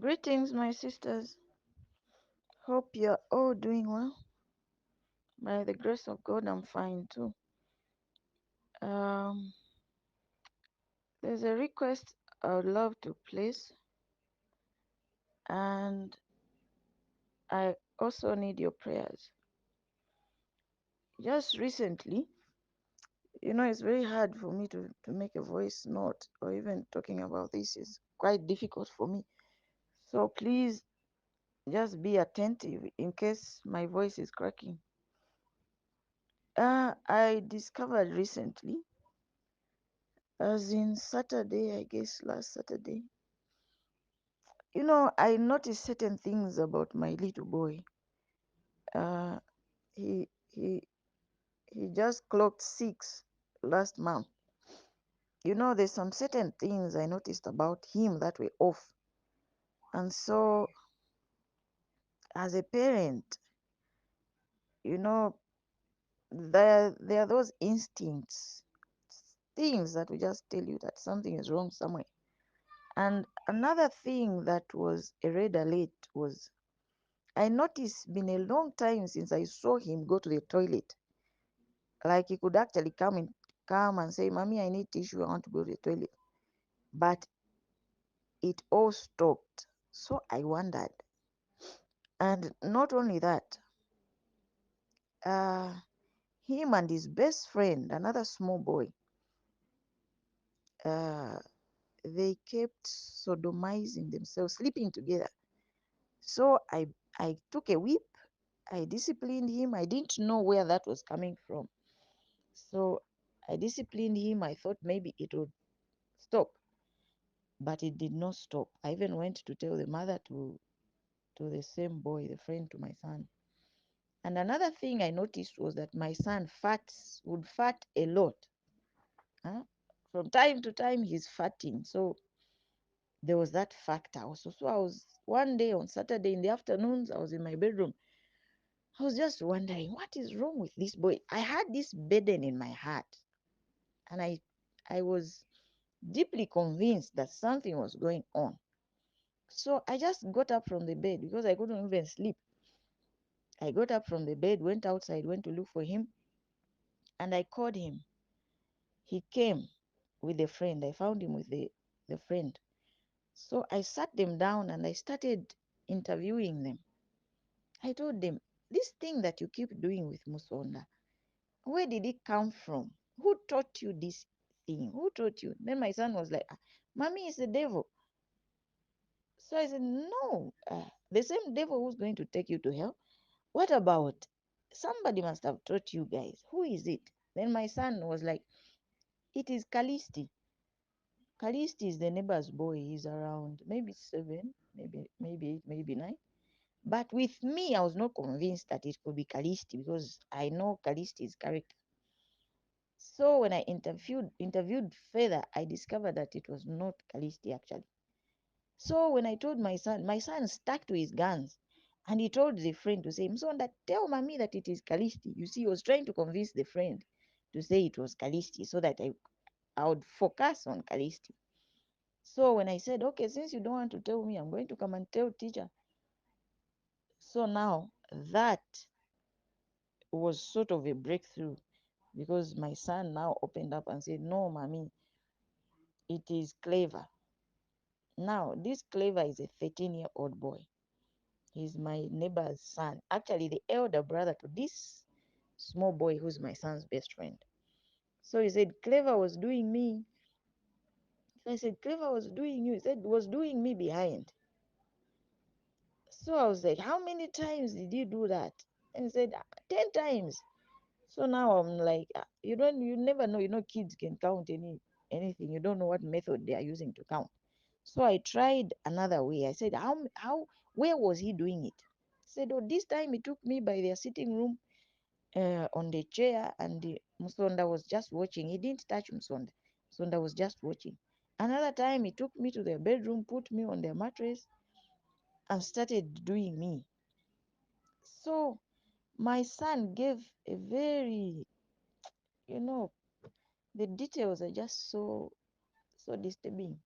Greetings, my sisters. Hope you're all doing well. By the grace of God, I'm fine too. Um, there's a request I would love to place, and I also need your prayers. Just recently, it's very hard for me to make a voice note, or even talking about this is quite difficult for me. So please just be attentive in case my voice is cracking. I discovered recently, as in Saturday, I guess last Saturday, I noticed certain things about my little boy. Uh, he he he just clocked 6 last month. There's some certain things I noticed about him that were off, and so as a parent, you know, there are those instincts, things that will just tell you that something is wrong somewhere. And another thing that was a red alert was I noticed been a long time since I saw him go to the toilet. Like he could actually come and say, "Mommy, I need tissue. I want to go to the toilet." But it all stopped. So I wondered. And not only that, uh, him and his best friend, another small boy, uh, they kept sodomizing themselves, sleeping together. So I took a whip. I disciplined him. I didn't know where that was coming from. So I disciplined him. I thought maybe it would stop, but it did not stop. I even went to tell the mother to the same boy, the friend to my son. And another thing I noticed was that my son would fart a lot. Huh? From time to time, he's farting. So there was that factor also. So I was one day on Saturday in the afternoons, I was in my bedroom. I was just wondering, what is wrong with this boy? I had this burden in my heart, and I was deeply convinced that something was going on. So I just got up from the bed because I couldn't even sleep. I got up from the bed, went outside, went to look for him, and I called him. He came with a friend. I found him with the friend. So I sat them down and I started interviewing them. I told them, this thing that you keep doing with Musonda, where did it come from? Who taught you this thing? Who taught you? Then my son was like, Mommy is the devil. So I said, no, the same devil who's going to take you to hell. What about somebody must have taught you guys? Who is it? Then my son was like, it is Kalisti. Kalisti is the neighbor's boy. He's around maybe 7, maybe 8, maybe 9. But with me, I was not convinced that it could be Kalisti because I know Kalisti's character. So when I interviewed further, I discovered that it was not Kalisti actually. So when I told my son stuck to his guns, and he told the friend to say, Msonda, tell mommy that it is Kalisti. You see, he was trying to convince the friend to say it was Kalisti so that I would focus on Kalisti. So when I said, okay, since you don't want to tell me, I'm going to come and tell teacher. So now that was sort of a breakthrough because my son now opened up and said, no, mommy, it is Clever. Now, this Clever is a 13-year-old boy. He's my neighbor's son. Actually, the elder brother to this small boy who's my son's best friend. So he said, Clever was doing me. So I said, Clever was doing you. He said, was doing me behind. So I was like, how many times did you do that? And he said, 10 times. So now I'm like, you never know. Kids can count anything. You don't know what method they are using to count. So I tried another way. I said, where was he doing it? He said, oh, this time he took me by their sitting room on the chair, and Musonda was just watching. He didn't touch Musonda. Musonda was just watching. Another time he took me to their bedroom, put me on their mattress, and started doing me. So my son gave a very, you know, the details are just so disturbing.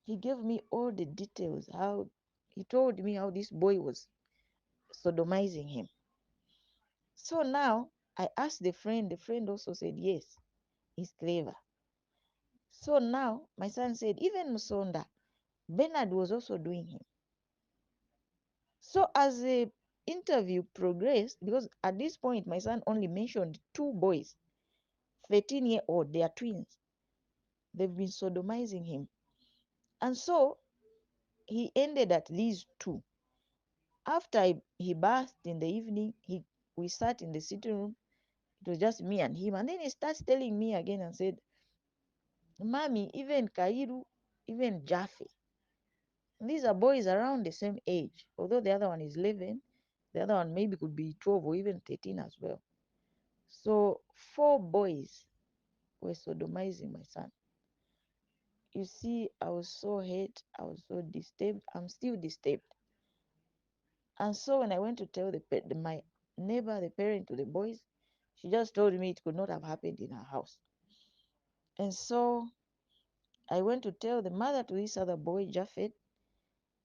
He gave me all the details, how he told me how this boy was sodomizing him. So now I asked the friend also said, yes, he's clever. So now my son said, even Musonda, Bernard was also doing him. So as the interview progressed, because at this point my son only mentioned two boys, 13-year-old, they are twins. They've been sodomizing him. And so he ended at these two. After he bathed in the evening, we sat in the sitting room. It was just me and him. And then he starts telling me again and said, Mommy, even Kairu, even Jaffe, these are boys around the same age. Although the other one is 11, the other one maybe could be 12 or even 13 as well. So four boys were sodomizing my son. You see, I was so hurt. I was so disturbed. I'm still disturbed. And so when I went to tell my neighbor, the parent to the boys, she just told me it could not have happened in her house. And so I went to tell the mother to this other boy, Japhet,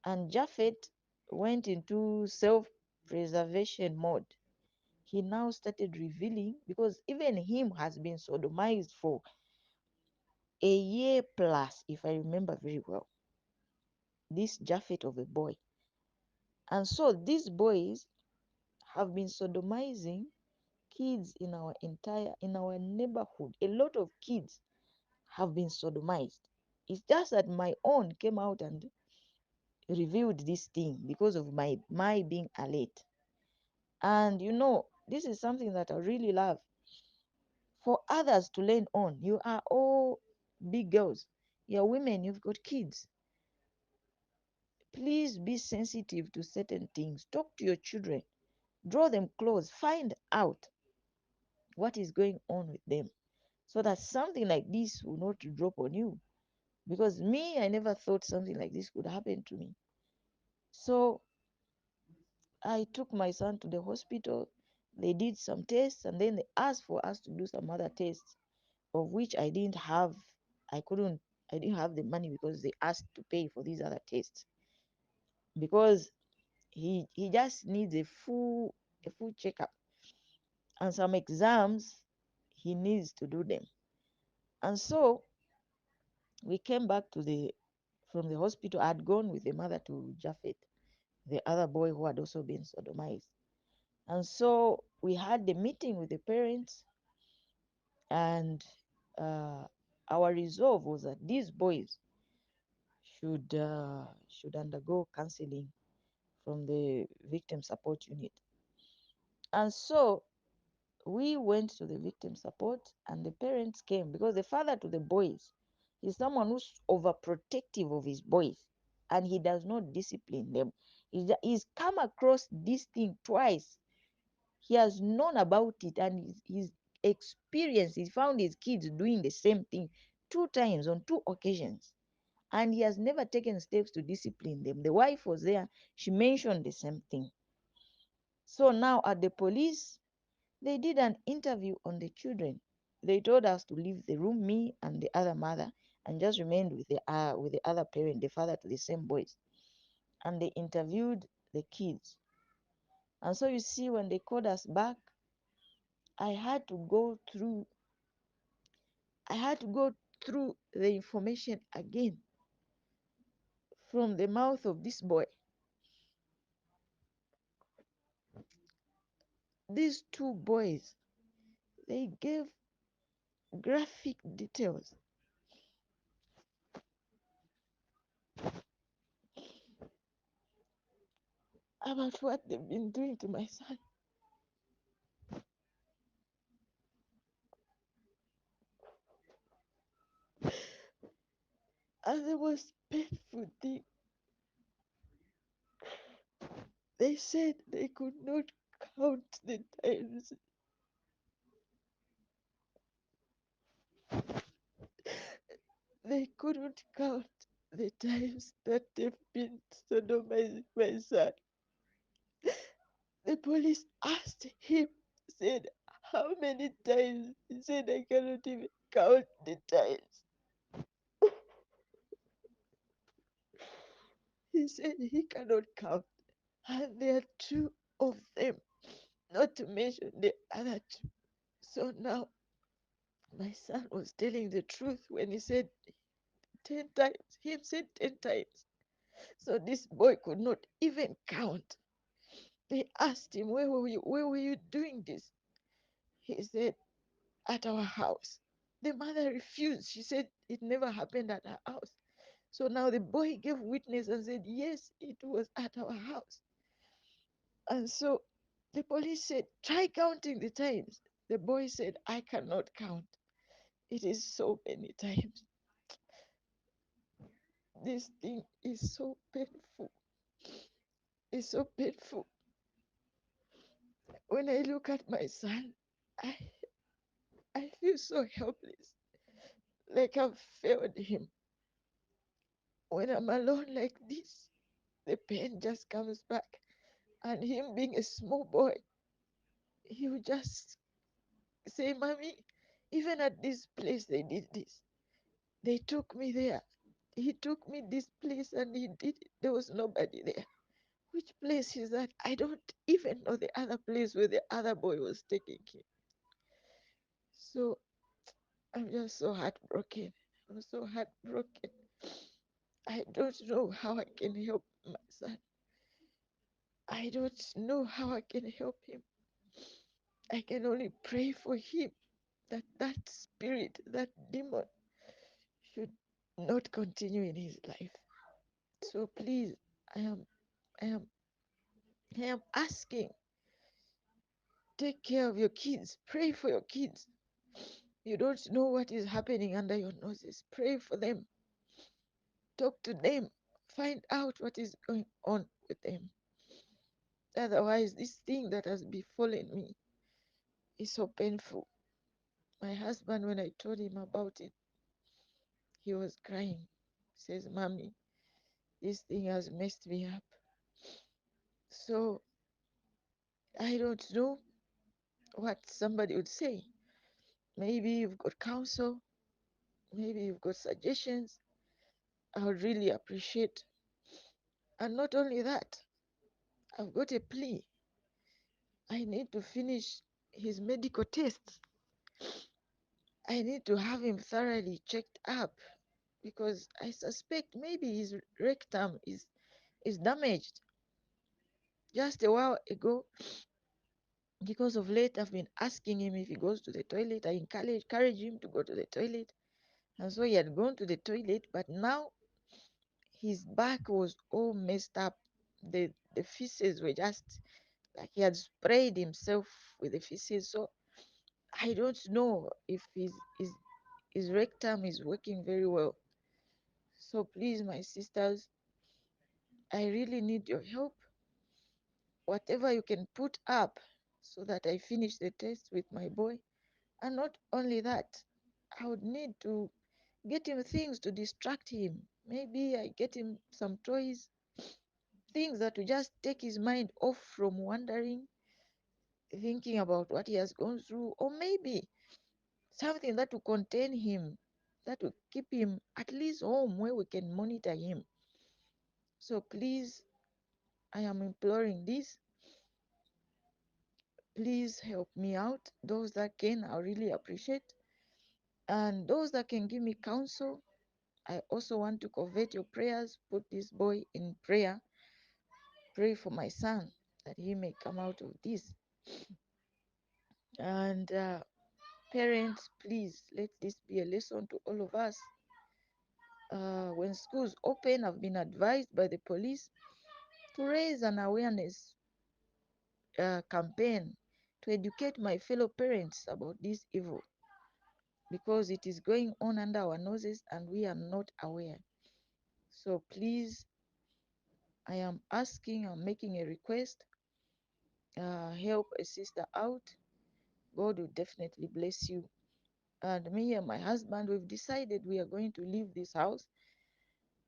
and Japhet went into self-preservation mode. He now started revealing, because even him has been sodomized for a year plus, if I remember very well, this Japhet of a boy. And so these boys have been sodomizing kids in our neighborhood. A lot of kids have been sodomized. It's just that my own came out and revealed this thing because of my being alert. And this is something that I really love for others to learn on. You are all big girls, you're women, you've got kids. Please be sensitive to certain things. Talk to your children, draw them close, find out what is going on with them, so that something like this will not drop on you. Because me, I never thought something like this could happen to me. So I took my son to the hospital. They did some tests, and then they asked for us to do some other tests, of which I didn't have. I couldn't. I didn't have the money because they asked to pay for these other tests. Because he just needs a full checkup and some exams. He needs to do them. And so we came back from the hospital. I had gone with the mother to Japhet, the other boy who had also been sodomized. And so we had the meeting with the parents, and uh, our resolve was that these boys should undergo counseling from the victim support unit. And so we went to the victim support, and the parents came, because the father to the boys is someone who's overprotective of his boys, and he does not discipline them. He's come across this thing twice. He has known about it, and he's experienced. He found his kids doing the same thing two times on two occasions, and he has never taken steps to discipline them. The wife was there. She mentioned the same thing. So now at the police, they did an interview on the children. They told us to leave the room, me and the other mother, and just remained with the other parent, the father to the same boys. And they interviewed the kids. And so you see, when they called us back, I had to go through I had to go through the information again from the mouth of this boy. These two boys, they gave graphic details about what they've been doing to my son. And the most painful thing, they said they could not count the times. They couldn't count the times that they've been sodomizing my son. The police asked him, said, how many times? He said, I cannot even count the times. He said he cannot count. And there are two of them, not to mention the other two. So now my son was telling the truth when he said 10 times. He said 10 times. So this boy could not even count. They asked him, where were you doing this? He said, at our house. The mother refused. She said it never happened at her house. So now the boy gave witness and said, yes, it was at our house. And so the police said, try counting the times. The boy said, I cannot count. It is so many times. This thing is so painful. It's so painful. When I look at my son, I, I feel so helpless, like I've failed him. When I'm alone like this, the pain just comes back. And him being a small boy, he would just say, Mommy, even at this place they did this. They took me there. He took me this place and he did it. There was nobody there. Which place is that? I don't even know the other place where the other boy was taking him. So I'm just so heartbroken. I'm so heartbroken. I don't know how I can help my son. I don't know how I can help him. I can only pray for him that that spirit, that demon should not continue in his life. So please, I am, I am, I am asking, take care of your kids. Pray for your kids. You don't know what is happening under your noses. Pray for them. Talk to them. Find out what is going on with them. Otherwise, this thing that has befallen me is so painful. My husband, when I told him about it, he was crying. He says, Mommy, this thing has messed me up. So I don't know what somebody would say. Maybe you've got counsel, maybe you've got suggestions. I would really appreciate. And not only that, I've got a plea. I need to finish his medical tests. I need to have him thoroughly checked up because I suspect maybe his rectum is damaged. Just a while ago, because of late, I've been asking him if he goes to the toilet. I encourage him to go to the toilet. And so he had gone to the toilet, but now his back was all messed up. The feces were just like he had sprayed himself with the feces. So I don't know if his rectum is working very well. So please, my sisters, I really need your help. Whatever you can put up so that I finish the test with my boy. And not only that, I would need to get him things to distract him. Maybe I get him some toys, things that will just take his mind off from wandering, thinking about what he has gone through, or maybe something that will contain him, that will keep him at least home where we can monitor him. So please, I am imploring this. Please help me out. Those that can, I really appreciate. And those that can give me counsel, I also want to covet your prayers. Put this boy in prayer. Pray for my son that he may come out of this. And parents, please let this be a lesson to all of us. When schools open, I've been advised by the police to raise an awareness campaign to educate my fellow parents about this evil because it is going on under our noses and we are not aware. So please, I am asking, I'm making a request, help a sister out. God will definitely bless you. And me and my husband, we've decided we are going to leave this house.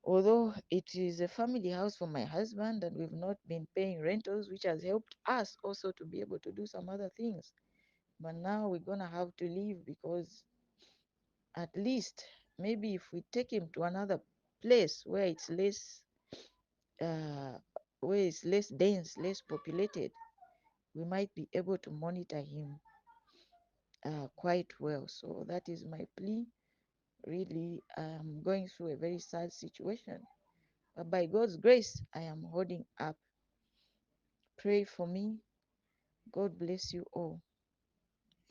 Although it is a family house for my husband and we've not been paying rentals, which has helped us also to be able to do some other things. But now we're going to have to leave because at least maybe if we take him to another place where it's less uh, where it's less dense, less populated, we might be able to monitor him quite well. So that is my plea. Really, I am going through a very sad situation, but by God's grace, I am holding up. Pray for me. God bless you all.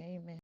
Amen.